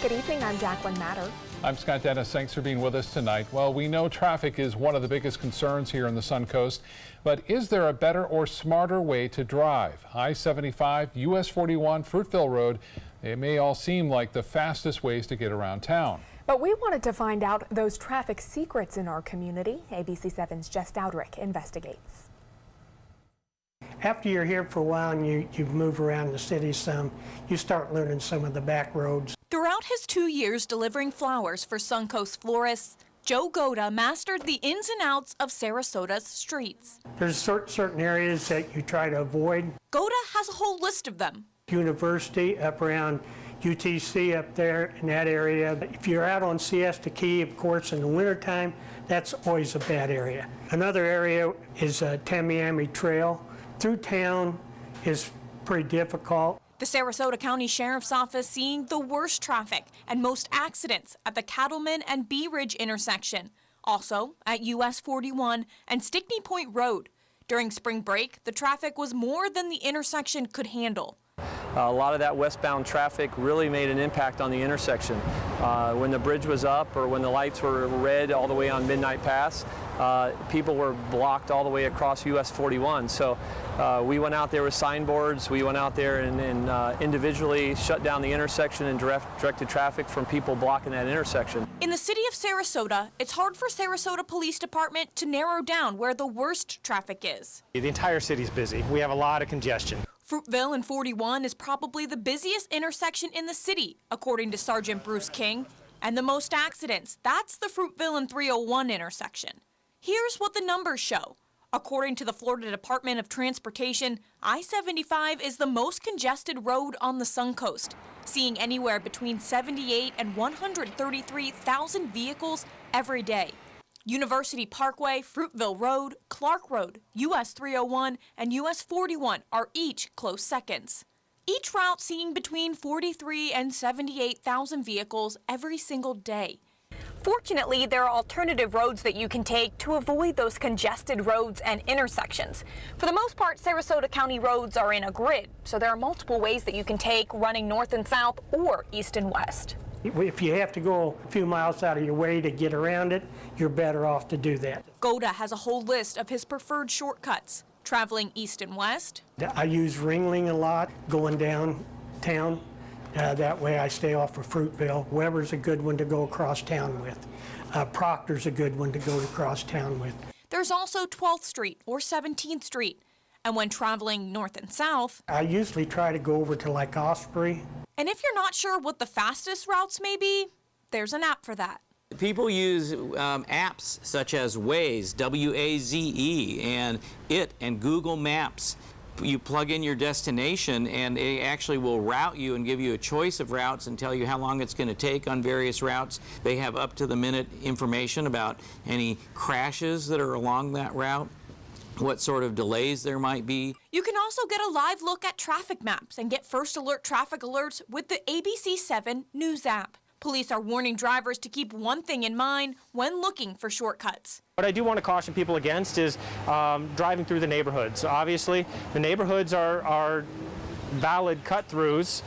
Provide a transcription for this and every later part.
Good evening, I'm Jacqueline Matter. I'm Scott Dennis. Thanks for being with us tonight. Well, we know traffic is one of the biggest concerns here in the Suncoast, but is there a better or smarter way to drive? I-75, US 41, Fruitville Road, they may all seem like the fastest ways to get around town. But we wanted to find out those traffic secrets in our community. ABC7's Jess Dowdrick investigates. After you're here for a while and you move around the city some, you start learning some of the back roads. Throughout his 2 years delivering flowers for Suncoast florists, Joe Goda mastered the ins and outs of Sarasota's streets. There's certain areas that you try to avoid. Goda has a whole list of them. University, up around UTC up there in that area. If you're out on Siesta Key, of course, in the wintertime, that's always a bad area. Another area is Tamiami Trail. Through town is pretty difficult. The Sarasota County Sheriff's Office seeing the worst traffic and most accidents at the Cattleman and Bee Ridge intersection. Also at US 41 and Stickney Point Road. During spring break, the traffic was more than the intersection could handle. A lot of that westbound traffic really made an impact on the intersection. When the bridge was up or when the lights were red all the way on Midnight Pass, people were blocked all the way across US 41. So we went out there with signboards. We went out there and individually shut down the intersection and directed traffic from people blocking that intersection. In the city of Sarasota, it's hard for Sarasota Police Department to narrow down where the worst traffic is. The entire city's busy. We have a lot of congestion. Fruitville and 41 is probably the busiest intersection in the city, according to Sergeant Bruce King. And the most accidents, that's the Fruitville and 301 intersection. Here's what the numbers show. According to the Florida Department of Transportation, I-75 is the most congested road on the Suncoast, seeing anywhere between 78 and 133,000 vehicles every day. University Parkway, Fruitville Road, Clark Road, US 301, and US 41 are each close seconds. Each route seeing between 43 and 78,000 vehicles every single day. Fortunately, there are alternative roads that you can take to avoid those congested roads and intersections. For the most part, Sarasota County roads are in a grid, so there are multiple ways that you can take running north and south or east and west. If you have to go a few miles out of your way to get around it, you're better off to do that. Goda has a whole list of his preferred shortcuts, traveling east and west. I use Ringling a lot, going downtown. That way I stay off of Fruitville. Weber's a good one to go across town with. Proctor's a good one to go across town with. There's also 12th Street or 17th Street. And when traveling north and south, I usually try to go over to like Osprey. And if you're not sure what the fastest routes may be, there's an app for that. People use apps such as Waze, W-A-Z-E, and and Google Maps. You plug in your destination and it actually will route you and give you a choice of routes and tell you how long it's going to take on various routes. They have up-to-the-minute information about any crashes that are along that route, what sort of delays there might be. You can also get a live look at traffic maps and get first alert traffic alerts with the ABC7 News app. Police are warning drivers to keep one thing in mind when looking for shortcuts. What I do want to caution people against is driving through the neighborhoods. Obviously, the neighborhoods are valid cut-throughs,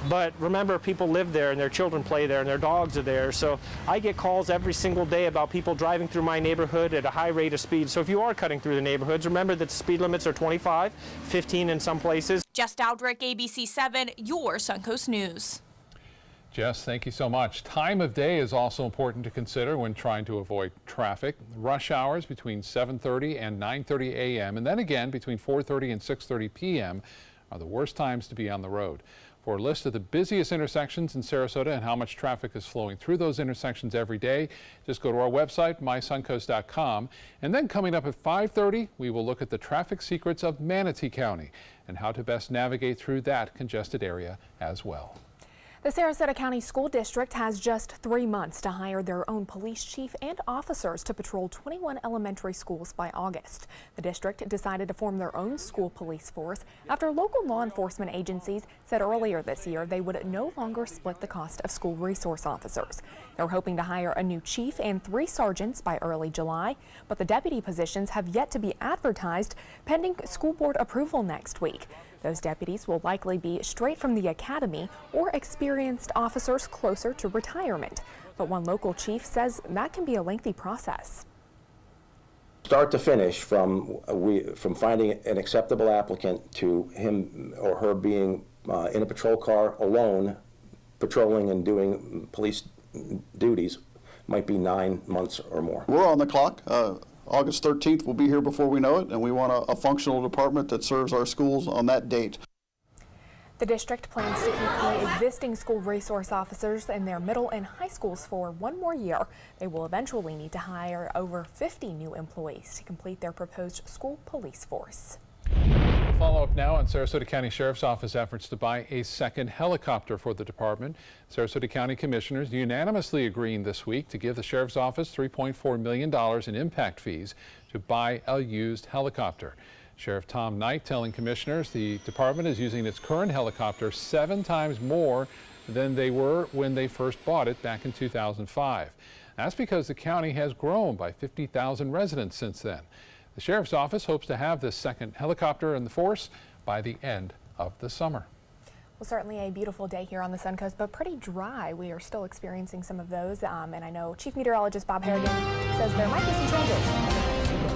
but remember, people live there and their children play there and their dogs are there. So I get calls every single day about people driving through my neighborhood at a high rate of speed. So if you are cutting through the neighborhoods, remember that the speed limits are 25, 15 in some places. Jess Dowdrick, ABC7, your Suncoast News. Jess, thank you so much. Time of day is also important to consider when trying to avoid traffic. Rush hours between 7:30 and 9:30 a.m. and then again between 4:30 and 6:30 p.m. are the worst times to be on the road. For a list of the busiest intersections in Sarasota and how much traffic is flowing through those intersections every day, just go to our website, mysuncoast.com. And then coming up at 5:30, we will look at the traffic secrets of Manatee County and how to best navigate through that congested area as well. The Sarasota County School District has just 3 months to hire their own police chief and officers to patrol 21 elementary schools by August. The district decided to form their own school police force after local law enforcement agencies said earlier this year they would no longer split the cost of school resource officers. They're hoping to hire a new chief and 3 sergeants by early July, but the deputy positions have yet to be advertised pending school board approval next week. Those deputies will likely be straight from the academy or experienced officers closer to retirement. But one local chief says that can be a lengthy process. Start to finish, from finding an acceptable applicant to him or her being in a patrol car alone, patrolling and doing police duties, might be 9 months or more. We're on the clock. August 13th will be here before we know it, and we want a functional department that serves our schools on that date. The district plans to keep the existing school resource officers in their middle and high schools for 1 more year. They will eventually need to hire over 50 new employees to complete their proposed school police force. We'll follow up now on Sarasota County Sheriff's Office efforts to buy a second helicopter for the department. Sarasota County commissioners unanimously agreeing this week to give the Sheriff's Office $3.4 million in impact fees to buy a used helicopter. Sheriff Tom Knight telling commissioners the department is using its current helicopter 7 times more than they were when they first bought it back in 2005. That's because the county has grown by 50,000 residents since then. The Sheriff's Office hopes to have this second helicopter in the force by the end of the summer. Well, certainly a beautiful day here on the Suncoast, but pretty dry. We are still experiencing some of those, and I know Chief Meteorologist Bob Harrigan says there might be some changes in the next few days.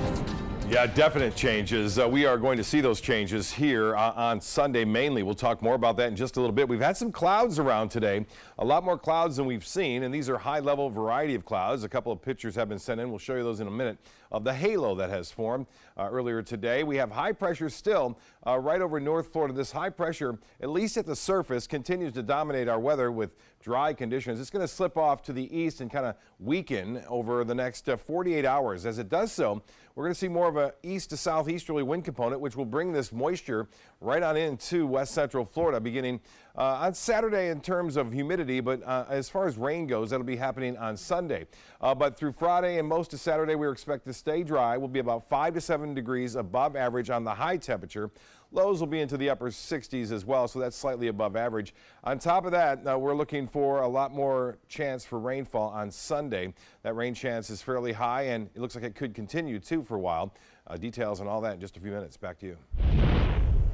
Yeah, definite changes. We are going to see those changes here on Sunday mainly. We'll talk more about that in just a little bit. We've had some clouds around today, a lot more clouds than we've seen, and these are high-level variety of clouds. A couple of pictures have been sent in. We'll show you those in a minute of the halo that has formed earlier today. We have high pressure still right over North Florida. This high pressure, at least at the surface, continues to dominate our weather with dry conditions. It's going to slip off to the east and kind of weaken over the next 48 hours. As it does so, we're going to see more of a east to southeasterly wind component, which will bring this moisture right on into west central Florida beginning on Saturday in terms of humidity, but as far as rain goes, that'll be happening on Sunday. But through Friday and most of Saturday, we expect to stay dry. We'll be about 5 to 7 degrees above average on the high temperature. Lows will be into the upper 60s as well, so that's slightly above average. On top of that, we're looking for a lot more chance for rainfall on Sunday. That rain chance is fairly high, and it looks like it could continue too for a while. Details on all that in just a few minutes. Back to you.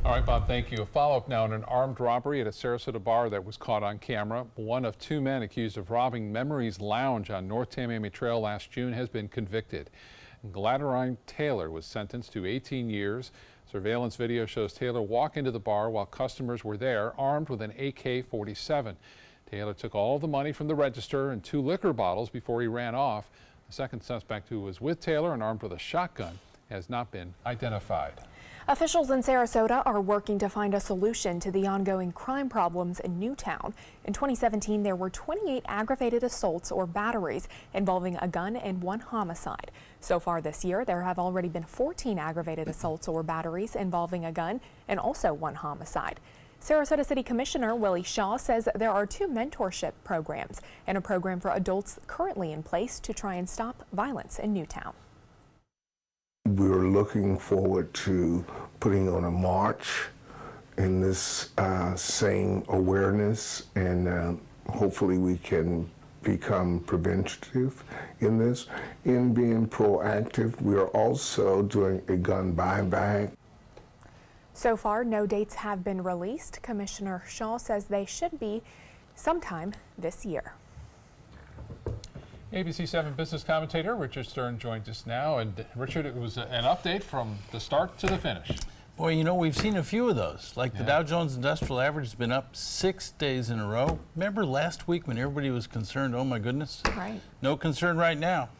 All right, Bob, thank you. A follow-up now on an armed robbery at a Sarasota bar that was caught on camera. One of 2 men accused of robbing Memories Lounge on North Tamiami Trail last June has been convicted. Gladyrine Taylor was sentenced to 18 years. Surveillance video shows Taylor walk into the bar while customers were there, armed with an AK-47. Taylor took all the money from the register and 2 liquor bottles before he ran off. The second suspect, who was with Taylor and armed with a shotgun, has not been identified. Officials in Sarasota are working to find a solution to the ongoing crime problems in Newtown. In 2017, there were 28 aggravated assaults or batteries involving a gun and 1 homicide. So far this year, there have already been 14 aggravated assaults or batteries involving a gun and also 1 homicide. Sarasota City Commissioner Willie Shaw says there are 2 mentorship programs and a program for adults currently in place to try and stop violence in Newtown. We're looking forward to putting on a march in this same awareness, and hopefully we can become preventative in this. In being proactive, we are also doing a gun buyback. So far, no dates have been released. Commissioner Shaw says they should be sometime this year. ABC 7 business commentator Richard Stern joins us now. And Richard, it was an update from the start to the finish. Boy, you know, we've seen a few of those. Like the Dow Jones Industrial Average has been up 6 days in a row. Remember last week when everybody was concerned, oh my goodness? Right. No concern right now.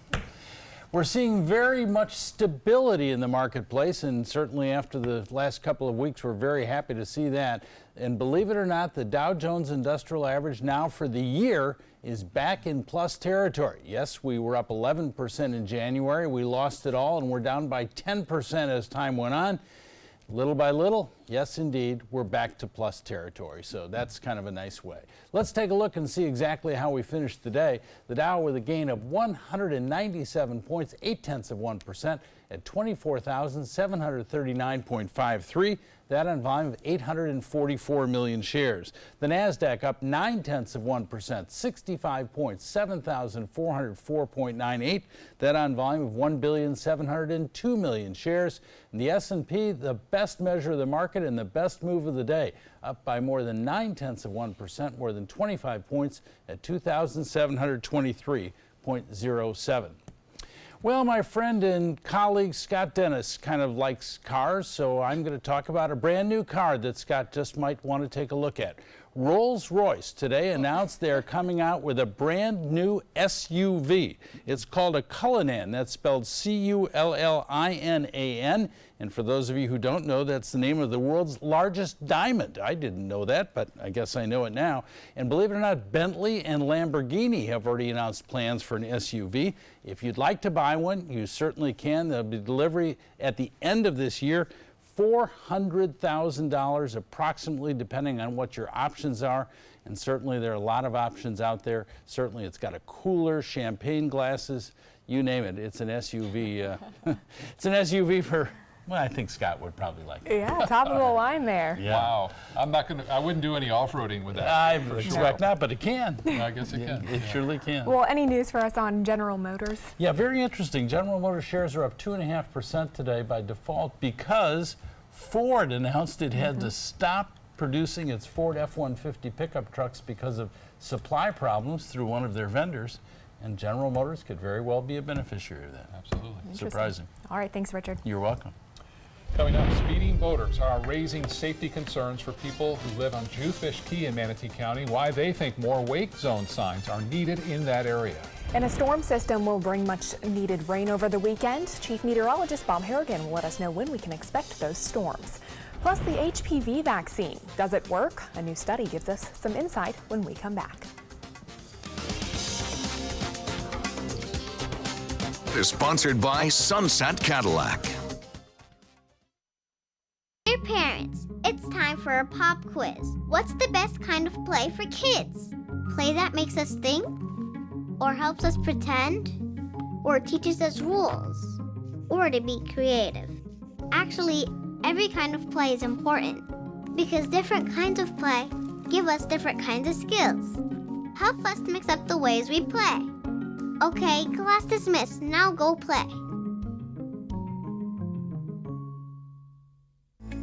We're seeing very much stability in the marketplace, and certainly after the last couple of weeks, we're very happy to see that. And believe it or not, the Dow Jones Industrial Average now for the year is back in plus territory. Yes, we were up 11% in January. We lost it all, and we're down by 10% as time went on. Little by little, yes, indeed, we're back to plus territory. So that's kind of a nice way. Let's take a look and see exactly how we finished the day. The Dow with a gain of 197 points, 0.8% at 24,739.53. that on volume of 844 million shares. The NASDAQ up 0.9%, 65 points, 7,404.98, that on volume of 1,702 million shares. And the S&P, the best measure of the market and the best move of the day, up by more than 0.9%, more than 25 points at 2,723.07. Well, my friend and colleague Scott Dennis kind of likes cars, so I'm going to talk about a brand new car that Scott just might want to take a look at. Rolls-Royce today announced they are coming out with a brand new SUV. It's called a Cullinan. That's spelled Cullinan. And for those of you who don't know, that's the name of the world's largest diamond. I didn't know that, but I guess I know it now. And believe it or not, Bentley and Lamborghini have already announced plans for an SUV. If you'd like to buy one, you certainly can. There'll be delivery at the end of this year. $400,000 approximately, depending on what your options are. And certainly there are a lot of options out there. Certainly it's got a cooler, champagne glasses, you name it. It's an SUV. It's an SUV for, well, I think Scott would probably like it. Yeah, top of the line there. Yeah. Wow. I wouldn't do any off-roading with that. I expect not, but it can. I guess it can. It surely can. Well, any news for us on General Motors? Yeah, very interesting. General Motors shares are up 2.5% today by default because Ford announced it had to stop producing its Ford F-150 pickup trucks because of supply problems through one of their vendors. And General Motors could very well be a beneficiary of that. Absolutely. Surprising. All right, thanks, Richard. You're welcome. Coming up, speeding voters are raising safety concerns for people who live on Jewfish Key in Manatee County, why they think more wake zone signs are needed in that area. And a storm system will bring much needed rain over the weekend. Chief Meteorologist Bob Harrigan will let us know when we can expect those storms. Plus, the HPV vaccine. Does it work? A new study gives us some insight when we come back. Is sponsored by Sunset Cadillac. Dear parents, it's time for a pop quiz. What's the best kind of play for kids? Play that makes us think? Or helps us pretend? Or teaches us rules? Or to be creative? Actually, every kind of play is important because different kinds of play give us different kinds of skills. Help us mix up the ways we play. Okay, class dismissed. Now go play.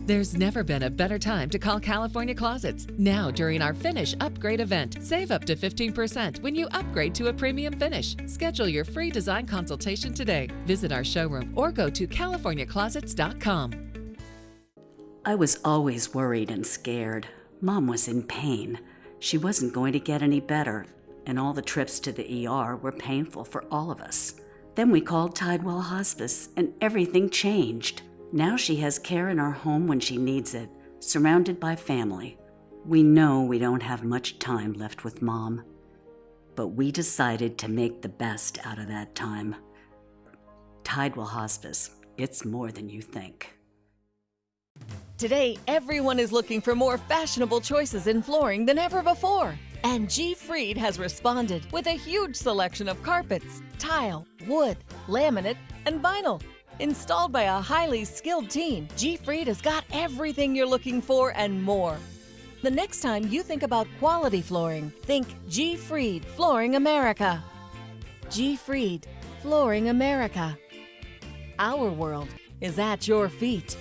There's never been a better time to call California Closets. Now, during our Finish Upgrade event, save up to 15% when you upgrade to a premium finish. Schedule your free design consultation today. Visit our showroom or go to californiaclosets.com. I was always worried and scared. Mom was in pain. She wasn't going to get any better, and all the trips to the ER were painful for all of us. Then we called Tidewell Hospice, and everything changed. Now she has care in our home when she needs it, surrounded by family. We know we don't have much time left with Mom, but we decided to make the best out of that time. Tidewell Hospice, it's more than you think. Today, everyone is looking for more fashionable choices in flooring than ever before. And G. Fried has responded with a huge selection of carpets, tile, wood, laminate, and vinyl. Installed by a highly skilled team, G. Fried has got everything you're looking for and more. The next time you think about quality flooring, think G. Fried Flooring America. G. Fried Flooring America. Our world is at your feet.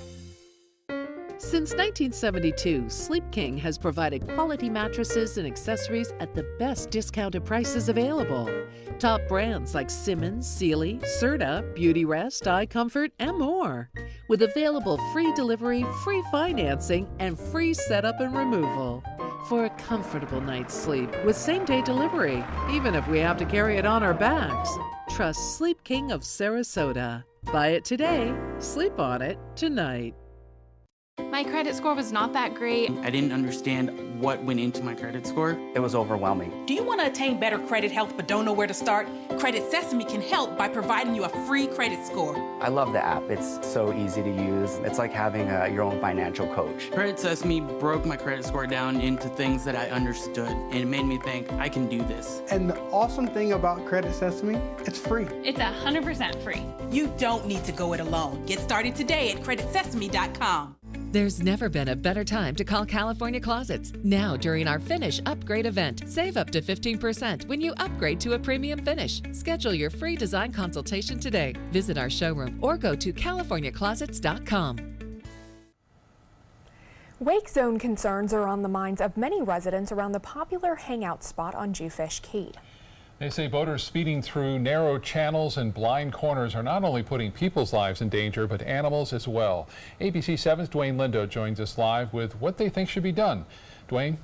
Since 1972, Sleep King has provided quality mattresses and accessories at the best discounted prices available. Top brands like Simmons, Sealy, Serta, Beautyrest, iComfort, and more. With available free delivery, free financing, and free setup and removal. For a comfortable night's sleep with same-day delivery, even if we have to carry it on our backs. Trust Sleep King of Sarasota. Buy it today, sleep on it tonight. My credit score was not that great. I didn't understand what went into my credit score. It was overwhelming. Do you want to attain better credit health but don't know where to start? Credit Sesame can help by providing you a free credit score. I love the app. It's so easy to use. It's like having your own financial coach. Credit Sesame broke my credit score down into things that I understood, and it made me think, I can do this. And the awesome thing about Credit Sesame, it's free. It's 100% free. You don't need to go it alone. Get started today at creditsesame.com. There's never been a better time to call California Closets. Now during our Finish Upgrade event, save up to 15% when you upgrade to a premium finish. Schedule your free design consultation today. Visit our showroom or go to californiaclosets.com. Wake zone concerns are on the minds of many residents around the popular hangout spot on Jewfish Key. They say boaters speeding through narrow channels and blind corners are not only putting people's lives in danger, but animals as well. ABC 7's Dwayne Lindo joins us live with what they think should be done. Dwayne?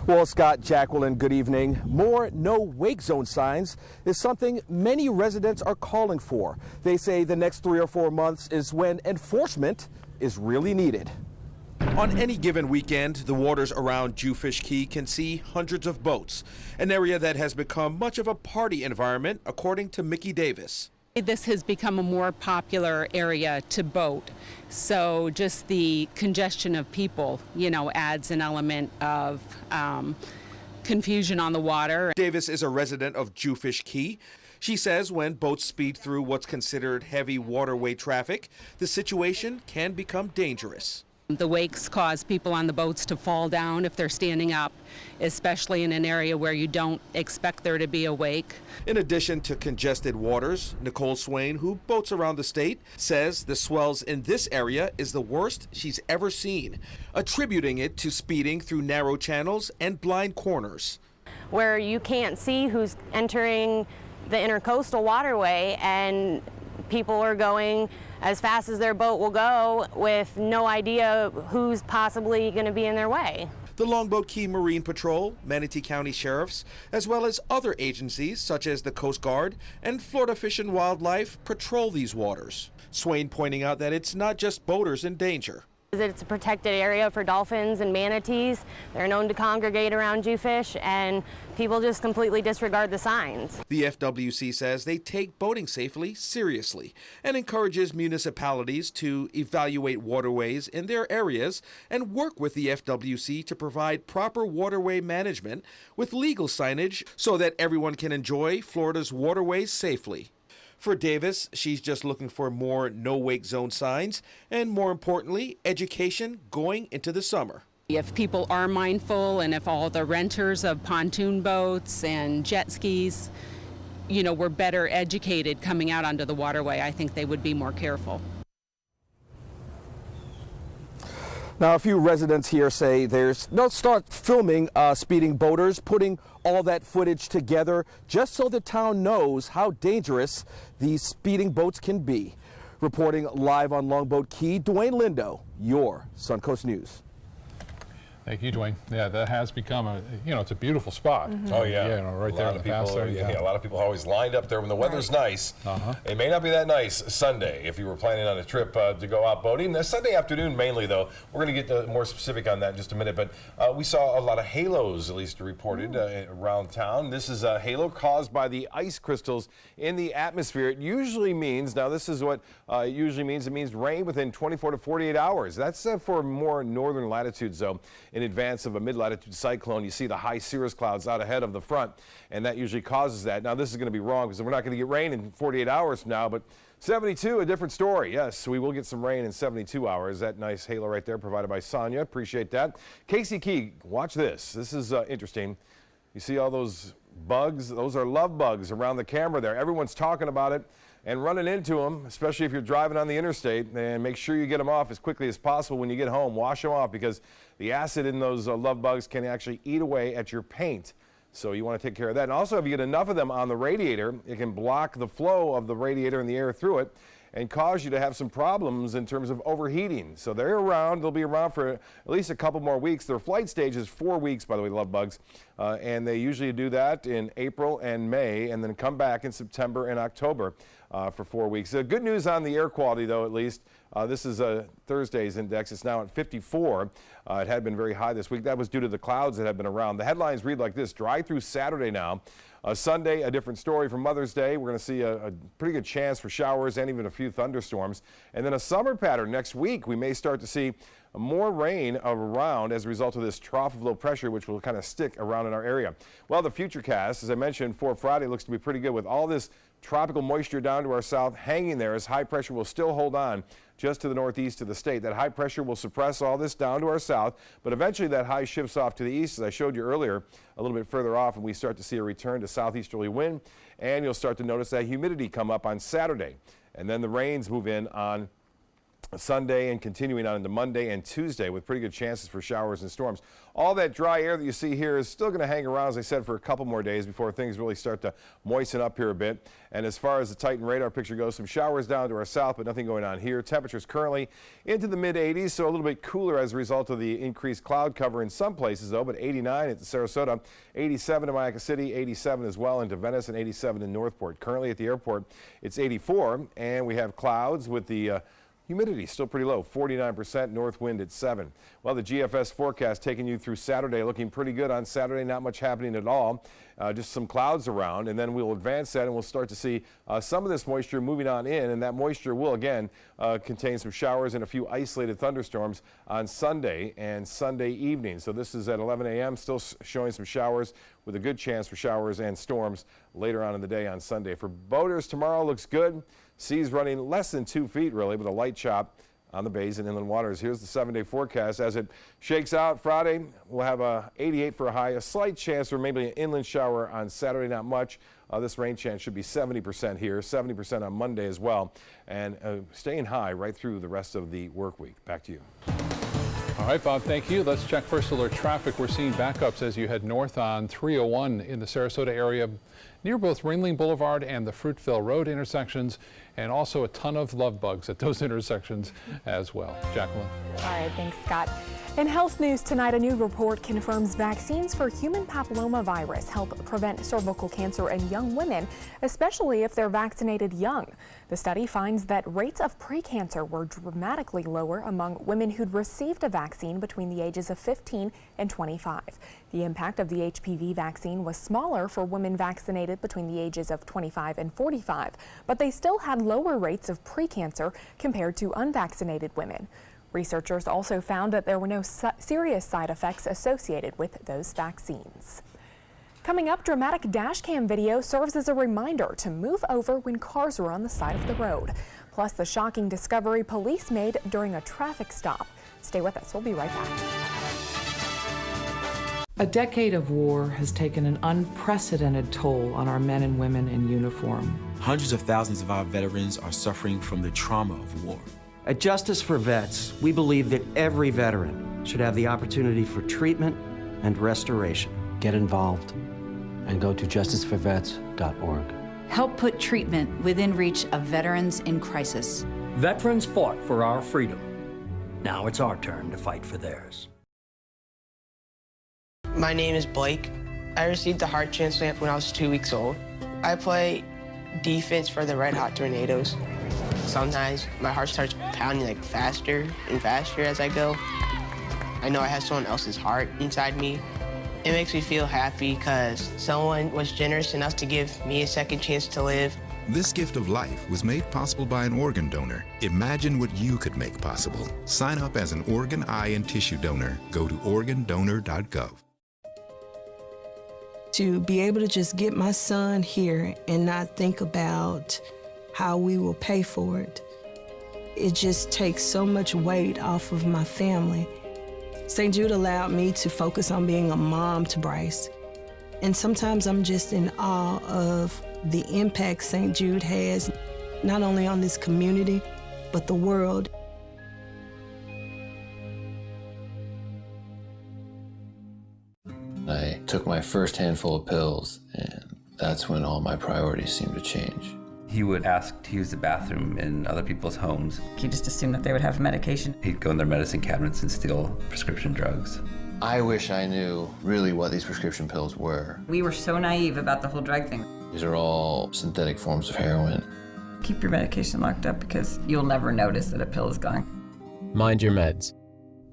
Well, Scott, Jacqueline, good evening. More no wake zone signs is something many residents are calling for. They say the next 3 or 4 months is when enforcement is really needed. On any given weekend, the waters around Jewfish Key can see hundreds of boats, an area that has become much of a party environment, according to Mickey Davis. This has become a more popular area to boat, so just the congestion of people, adds an element of confusion on the water. Davis is a resident of Jewfish Key. She says when boats speed through what's considered heavy waterway traffic, the situation can become dangerous. The wakes cause people on the boats to fall down if they're standing up, especially in an area where you don't expect there to be a wake. In addition to congested waters, Nicole Swain, who boats around the state, says the swells in this area is the worst she's ever seen, attributing it to speeding through narrow channels and blind corners. Where you can't see who's entering the intercoastal waterway, and people are going as fast as their boat will go with no idea who's possibly going to be in their way. The Longboat Key Marine Patrol, Manatee County Sheriffs, as well as other agencies such as the Coast Guard and Florida Fish and Wildlife patrol these waters. Swain pointing out that it's not just boaters in danger. It's a protected area for dolphins and manatees. They're known to congregate around Jewfish, and people just completely disregard the signs. The FWC says they take boating safely seriously and encourages municipalities to evaluate waterways in their areas and work with the FWC to provide proper waterway management with legal signage so that everyone can enjoy Florida's waterways safely. For Davis, she's just looking for more no-wake zone signs and, more importantly, education going into the summer. If people are mindful, and if all the renters of pontoon boats and jet skis, were better educated coming out onto the waterway, I think they would be more careful. Now, a few residents here say they'll start filming speeding boaters, putting all that footage together just so the town knows how dangerous these speeding boats can be. Reporting live on Longboat Key, Dwayne Lindo, your Suncoast News. Thank you, Dwayne. Yeah, that has become it's a beautiful spot. Oh yeah, right there in the pass there. A lot of people are always lined up there when the weather's nice. It may not be that nice Sunday if you were planning on a trip to go out boating. The Sunday afternoon mainly, though. We're going to get more specific on that in just a minute. But we saw a lot of halos, at least reported around town. This is a halo caused by the ice crystals in the atmosphere. It usually means, now this is what it usually means. It means rain within 24 to 48 hours. That's for more northern latitudes, though. In advance of a mid-latitude cyclone, you see the high cirrus clouds out ahead of the front, and that usually causes that. Now, this is going to be wrong because we're not going to get rain in 48 hours from now, but 72, a different story. Yes, we will get some rain in 72 hours. That nice halo right there provided by Sonia. Appreciate that. Casey Key, watch this. This is interesting. You see all those bugs? Those are love bugs around the camera there. Everyone's talking about it and running into them, especially if you're driving on the interstate. And make sure you get them off as quickly as possible when you get home. Wash them off because the acid in those love bugs can actually eat away at your paint. So you want to take care of that. And also, if you get enough of them on the radiator, it can block the flow of the radiator and the air through it and cause you to have some problems in terms of overheating. So they're around. They'll be around for at least a couple more weeks. Their flight stage is 4 weeks, by the way, love bugs. And they usually do that in April and May and then come back in September and October for 4 weeks. Good news on the air quality, though, at least. This is Thursday's index. It's now at 54. It had been very high this week. That was due to the clouds that have been around. The headlines read like this: dry through Saturday now. Sunday, a different story for Mother's Day. We're going to see a pretty good chance for showers and even a few thunderstorms. And then a summer pattern next week. We may start to see more rain around as a result of this trough of low pressure, which will kind of stick around in our area. Well, the futurecast, as I mentioned, for Friday looks to be pretty good with all this tropical moisture down to our south hanging there as high pressure will still hold on just to the northeast of the state. That high pressure will suppress all this down to our south, but eventually that high shifts off to the east, as I showed you earlier, a little bit further off, and we start to see a return to southeasterly wind, and you'll start to notice that humidity come up on Saturday. And then the rains move in on Sunday and continuing on into Monday and Tuesday with pretty good chances for showers and storms. All that dry air that you see here is still going to hang around, as I said, for a couple more days before things really start to moisten up here a bit. And as far as the Titan radar picture goes, some showers down to our south, but nothing going on here. Temperatures currently into the mid-80s, so a little bit cooler as a result of the increased cloud cover in some places, though, but 89 at Sarasota, 87 in Mayaca City, 87 as well into Venice, and 87 in Northport. Currently at the airport, it's 84, and we have clouds with the humidity still pretty low, 49%, north wind at 7. Well, the GFS forecast taking you through Saturday, looking pretty good on Saturday, not much happening at all, just some clouds around, and then we'll advance that and we'll start to see some of this moisture moving on in, and that moisture will again contain some showers and a few isolated thunderstorms on Sunday and Sunday evening. So this is at 11 a.m., still showing some showers with a good chance for showers and storms later on in the day on Sunday. For boaters, tomorrow looks good. Seas running less than 2 feet, really, with a light chop on the bays and inland waters. Here's the 7-day forecast. As it shakes out Friday, we'll have a 88 for a high, a slight chance for maybe an inland shower on Saturday, not much. This rain chance should be 70% here, 70% on Monday as well, and staying high right through the rest of the work week. Back to you. All right, Bob, thank you. Let's check first alert traffic. We're seeing backups as you head north on 301 in the Sarasota area near both Ringling Boulevard and the Fruitville Road intersections, and also a ton of love bugs at those intersections as well. Jacqueline. All right, thanks, Scott. In health news tonight, a new report confirms vaccines for human papillomavirus help prevent cervical cancer in young women, especially if they're vaccinated young. The study finds that rates of precancer were dramatically lower among women who'd received a vaccine between the ages of 15 and 25. The impact of the HPV vaccine was smaller for women vaccinated between the ages of 25 and 45, but they still had lower rates of precancer compared to unvaccinated women. Researchers also found that there were no serious side effects associated with those vaccines. Coming up, dramatic dashcam video serves as a reminder to move over when cars are on the side of the road. Plus, the shocking discovery police made during a traffic stop. Stay with us. We'll be right back. A decade of war has taken an unprecedented toll on our men and women in uniform. Hundreds of thousands of our veterans are suffering from the trauma of war. At Justice for Vets, we believe that every veteran should have the opportunity for treatment and restoration. Get involved and go to justiceforvets.org. Help put treatment within reach of veterans in crisis. Veterans fought for our freedom. Now it's our turn to fight for theirs. My name is Blake. I received a heart transplant when I was 2 weeks old. I play defense for the Red Hot Tornadoes. Sometimes my heart starts pounding like faster and faster as I go. I know I have someone else's heart inside me. It makes me feel happy because someone was generous enough to give me a second chance to live. This gift of life was made possible by an organ donor. Imagine what you could make possible. Sign up as an organ, eye, and tissue donor. Go to organdonor.gov. To be able to just get my son here and not think about how we will pay for it, it just takes so much weight off of my family. St. Jude allowed me to focus on being a mom to Bryce. And sometimes I'm just in awe of the impact St. Jude has, not only on this community, but the world. I took my first handful of pills, and that's when all my priorities seemed to change. He would ask to use the bathroom in other people's homes. He just assumed that they would have medication. He'd go in their medicine cabinets and steal prescription drugs. I wish I knew really what these prescription pills were. We were so naive about the whole drug thing. These are all synthetic forms of heroin. Keep your medication locked up because you'll never notice that a pill is gone. Mind your meds.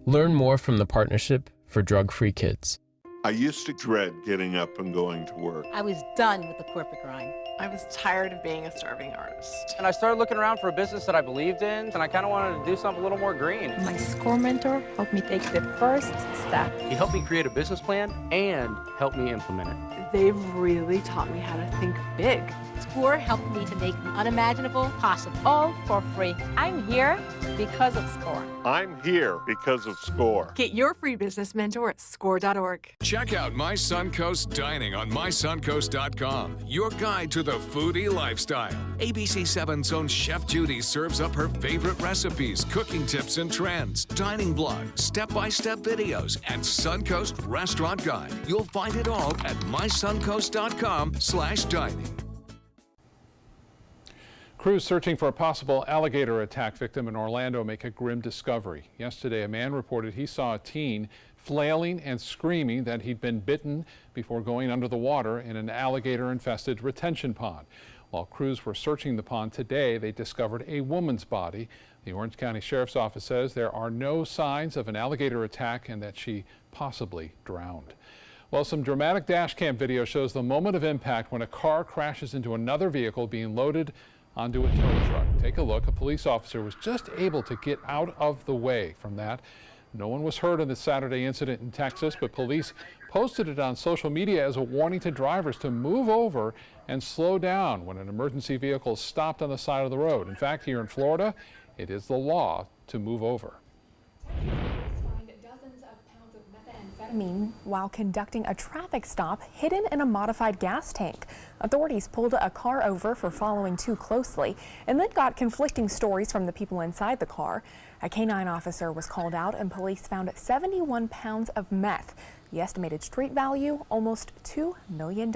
Learn more from the Partnership for Drug-Free Kids. I used to dread getting up and going to work. I was done with the corporate grind. I was tired of being a starving artist. And I started looking around for a business that I believed in, and I kind of wanted to do something a little more green. My SCORE mentor helped me take the first step. He helped me create a business plan and helped me implement it. They've really taught me how to think big. SCORE helped me to make the unimaginable possible, all for free. I'm here because of SCORE. I'm here because of SCORE. Get your free business mentor at score.org. Check out My Suncoast Dining on mysuncoast.com, your guide to the foodie lifestyle. ABC 7's own Chef Judy serves up her favorite recipes, cooking tips and trends, dining blogs, step-by-step videos, and Suncoast Restaurant Guide. You'll find it all at mysuncoast.com/dining. Crews searching for a possible alligator attack victim in Orlando make a grim discovery. Yesterday, a man reported he saw a teen flailing and screaming that he'd been bitten before going under the water in an alligator-infested retention pond. While crews were searching the pond today, they discovered a woman's body. The Orange County Sheriff's Office says there are no signs of an alligator attack and that she possibly drowned. Well, some dramatic dash cam video shows the moment of impact when a car crashes into another vehicle being loaded onto a tow truck. Take a look. A police officer was just able to get out of the way from that. No one was hurt in the Saturday incident in Texas, but police posted it on social media as a warning to drivers to move over and slow down when an emergency vehicle is stopped on the side of the road. In fact, here in Florida, it is the law to move over. While conducting a traffic stop hidden in a modified gas tank. Authorities pulled a car over for following too closely and then got conflicting stories from the people inside the car. A canine officer was called out and police found 71 pounds of meth. The estimated street value, almost $2 million.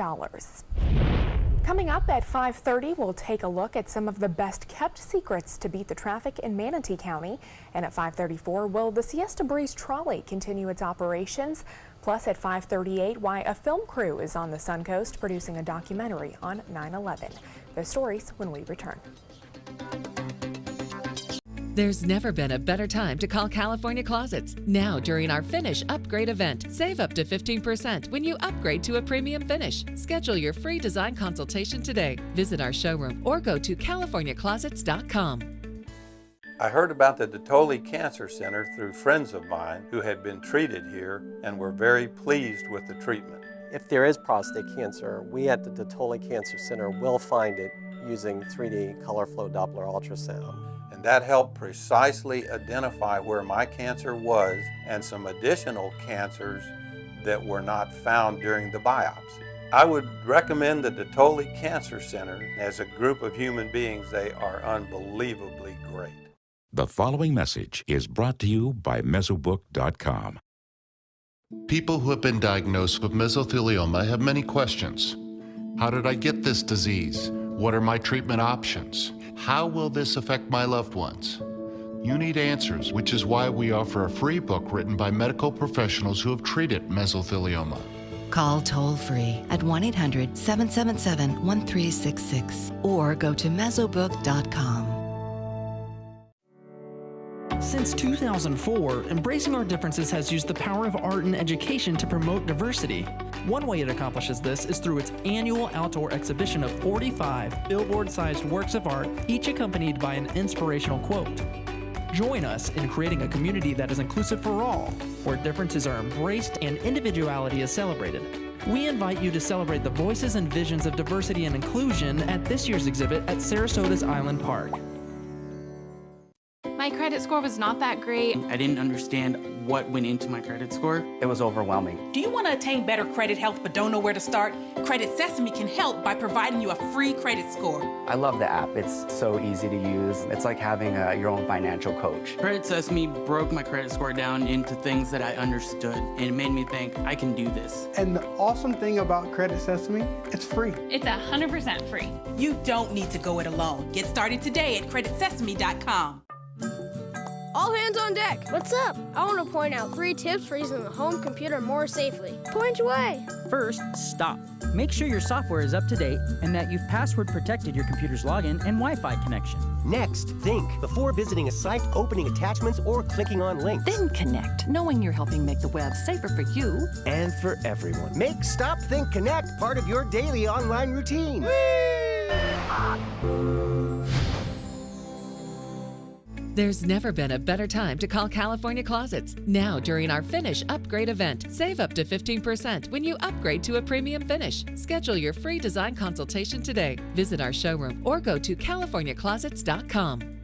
Coming up at 5:30, we'll take a look at some of the best kept secrets to beat the traffic in Manatee County. And at 5:34, will the Siesta Breeze trolley continue its operations? Plus at 5:38, why a film crew is on the Suncoast producing a documentary on 9/11. Those stories when we return. There's never been a better time to call California Closets. Now during our Finish Upgrade event, save up to 15% when you upgrade to a premium finish. Schedule your free design consultation today. Visit our showroom or go to californiaclosets.com. I heard about the Dotoli Cancer Center through friends of mine who had been treated here and were very pleased with the treatment. If there is prostate cancer, we at the Dotoli Cancer Center will find it using 3D color flow Doppler ultrasound. And that helped precisely identify where my cancer was and some additional cancers that were not found during the biopsy. I would recommend the Dotoli Cancer Center. As a group of human beings, they are unbelievably great. The following message is brought to you by Mesobook.com. People who have been diagnosed with mesothelioma have many questions. How did I get this disease? What are my treatment options? How will this affect my loved ones? You need answers, which is why we offer a free book written by medical professionals who have treated mesothelioma. Call toll-free at 1-800-777-1366 or go to mesobook.com. Since 2004, Embracing Our Differences has used the power of art and education to promote diversity. One way it accomplishes this is through its annual outdoor exhibition of 45 billboard-sized works of art, each accompanied by an inspirational quote. Join us in creating a community that is inclusive for all, where differences are embraced and individuality is celebrated. We invite you to celebrate the voices and visions of diversity and inclusion at this year's exhibit at Sarasota's Island Park. My credit score was not that great. I didn't understand what went into my credit score. It was overwhelming. Do you want to attain better credit health but don't know where to start? Credit Sesame can help by providing you a free credit score. I love the app. It's so easy to use. It's like having your own financial coach. Credit Sesame broke my credit score down into things that I understood, and it made me think, I can do this. And the awesome thing about Credit Sesame, it's free. It's 100% free. You don't need to go it alone. Get started today at creditsesame.com. All hands on deck. What's up? I want to point out 3 tips for using the home computer more safely. Point away. First, stop. Make sure your software is up to date and that you've password protected your computer's login and Wi-Fi connection. Next, think before visiting a site, opening attachments, or clicking on links. Then connect, knowing you're helping make the web safer for you and for everyone. Make Stop, Think, Connect part of your daily online routine. There's never been a better time to call California Closets. Now, during our Finish Upgrade event, save up to 15% when you upgrade to a premium finish. Schedule your free design consultation today. Visit our showroom or go to californiaclosets.com.